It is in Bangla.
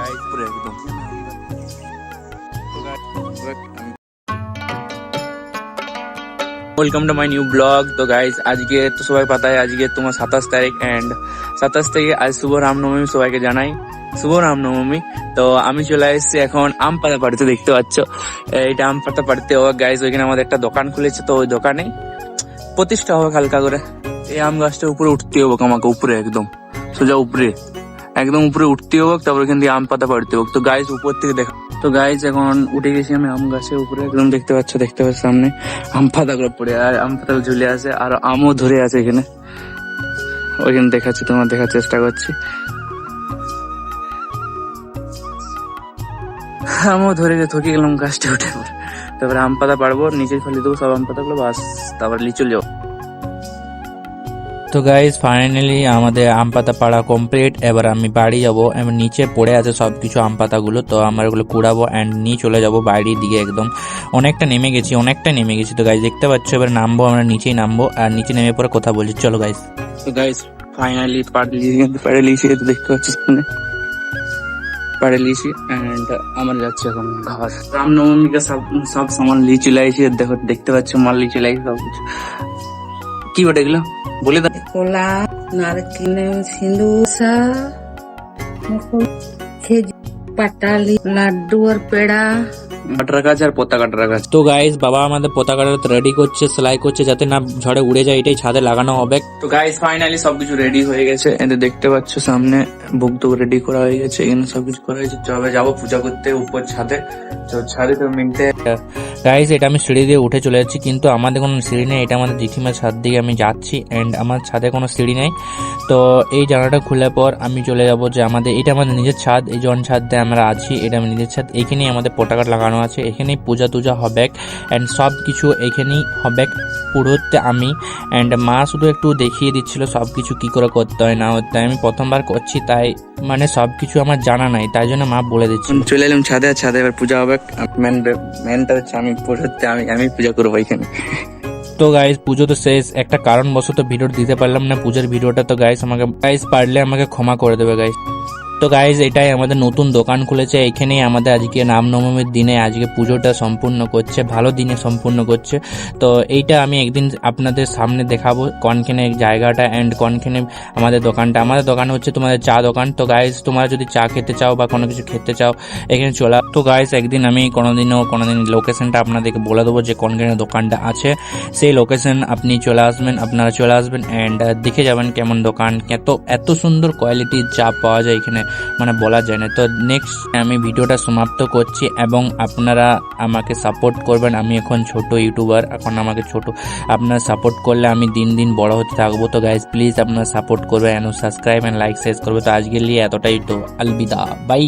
গাইস পুরো একদম welcome to my new blog. তো গাইজ আজকে তো সবাই পাতায় আজকে তোমার 27 তারিখ অ্যান্ড 27 তারিখে আজ শুভ রামনবমী, সবাইকে জানাই শুভ রামনবমী। তো আমি চলে এসেছি এখন আম পাতা পাড়তে, দেখতে পাচ্ছ এইটা আম পাতা পাড়তে হবে গাইজ। ওইখানে আমাদের একটা দোকান খুলেছে, তো ওই দোকানে প্রতিষ্ঠা হবে হালকা করে। এই আম গাছটার উপরে উঠতে হবে আমাকে, উপরে একদম সোজা উপরে একদম উপরে উঠতে হবে, তারপর এখান দিয়ে আম পাতা পাড়তে হবে। তো গাইজ উপর থেকে দেখা, তো গাইজ এখন উঠে গেছি আমি আম গাছের উপরে, একদম দেখতে পাচ্ছ সামনে আম পাতাগুলো পড়ে, আর আম পাতাগুলো ঝুলে আছে, আর আমও ধরে আছে এখানে। ওইখানে দেখাচ্ছি, তোমার দেখার চেষ্টা করছি, আমও ধরে থকে গেলাম গাছটা উঠে। তারপরে আম পাতা পাড়বো, নিচে ফেলে দেবো সব আম পাতাগুলো, বাস তারপর লিচু যাও। তো গাইজ ফাইনালি আমাদের আম পাতা পাড়া কমপ্লিট। এবার আমি বাড়ি যাবো, এবার নিচে পড়ে আছে সবকিছু আম পাতাগুলো, তো আমরা এগুলো কুড়াবো অ্যান্ড নিয়ে চলে যাবো বাইরের দিকে। একদম অনেকটা নেমে গেছি। তো গাইজ দেখতে পাচ্ছ, এবার নামবো, আমরা নিচেই নামবো, আর নিচে নেমে পরে কথা বলছি, চলো গাইজ। তো গাইজ ফাইনালি পাড়ে লিচি, তো দেখতে পাচ্ছ সামনে পাড়ে লিচি অ্যান্ড আমার যাচ্ছে এখন ঘর। রামনবমীকে সব সামান লিচি লাইছি, দেখো দেখতে পাচ্ছ মাল লিচি লাইছি সব কিছু। কি বটে এগুলো বলে দাও? কলা, নারকেল, সিঁদুর, খেজুর, পাটালি, লাড্ডু আর পেড়া, কাটরা গাছ আর পতা কাটরা গাছ। তো গাইজ বাবা আমাদের পতাকাটা রেডি করছে, সেলাই করছে যাতে না ঝড়ে উড়ে যায়, এটাই ছাদে লাগানো হবে। তো গাইজ ফাইনালি সবকিছু রেডি হয়ে গেছে, এদের দেখতে পাচ্ছ সামনে বুক তো রেডি করা হয়ে গেছে, এখানে সবকিছু করা হয়েছে। তবে যাবো পূজা করতে উপর ছাদে, তো ছাদে তো মিলতে। গাইজ এটা আমি সিঁড়ি দিয়ে উঠে চলে যাচ্ছি, কিন্তু আমাদের কোনো সিঁড়ি নেই, এটা আমাদের জেঠিমার ছাদ দিকে আমি যাচ্ছি অ্যান্ড আমার ছাদে কোনো সিঁড়ি নেই। তো এই জায়গাটা খুলে পর আমি চলে যাব যে এটা আমাদের নিজের ছাদ, এই জন ছাদ দিয়ে আমরা আছি, এটা আমার নিজের ছাদ। এখানেই আমাদের পতাকা লাগানো আছে, এখানেই পূজা টুজা হবে অ্যান্ড সব কিছু এখানেই হবে পুরোতে আমি অ্যান্ড মা শুধু একটু দেখিয়ে দিচ্ছিল সব কিছু কী করে করতে হয় না হতে হয়। আমি প্রথমবার করছি, তাই মানে সব কিছু আমার জানা নাই, তাই জন্য মা বলে দিচ্ছি। চলে এলাম ছাদে, আর ছাদে এবার পূজা হবে। মেনটা হচ্ছে আমি পুজোতে আমি পূজা করবো এখানে। তো গাইজ পুজো তো শেষ, একটা কারণবশত ভিডিও দিতে পারলাম না পুজোর ভিডিওটা, তো গাইজ পারলে আমাকে ক্ষমা করে দেবে গাইজ। তো গাইজ এটাই আমাদের নতুন দোকান খুলেছে, এখানেই আমাদের আজকে রামনবমীর দিনে আজকে পুজোটা সম্পূর্ণ করছে, ভালো দিনে সম্পূর্ণ করছে। তো এইটা আমি একদিন আপনাদের সামনে দেখাবো কোনখানে জায়গাটা অ্যান্ড কোনখানে আমাদের দোকানটা। আমাদের দোকান হচ্ছে তোমাদের চা দোকান। তো গাইজ তোমরা যদি চা খেতে চাও বা কোনো কিছু খেতে চাও এখানে চলা। তো গাইজ একদিন আমি কোনোদিন লোকেশনটা আপনাদেরকে বলে দেবো যে কোনখানে দোকানটা আছে, সেই লোকেশন আপনি আপনারা চলে আসবেন অ্যান্ড দেখে যাবেন কেমন দোকান, এত সুন্দর কোয়ালিটির চা পাওয়া যায় এখানে, মানে বলা যায় না। তো নেক্সট আমি ভিডিওটা সমাপ্ত করছি এবং আপনারা আমাকে সাপোর্ট করবেন। আমি এখন ছোট ইউটিউবার, এখন আমাকে আপনারা সাপোর্ট করলে আমি দিন দিন বড় হতে থাকবো। তো গাইজ প্লিজ আপনারা সাপোর্ট করবেন, সাবস্ক্রাইব অ্যান্ড লাইক শেয়ার করবে। তো আজকের লিয়ে এতটাই, তো আলবিদা, বাই।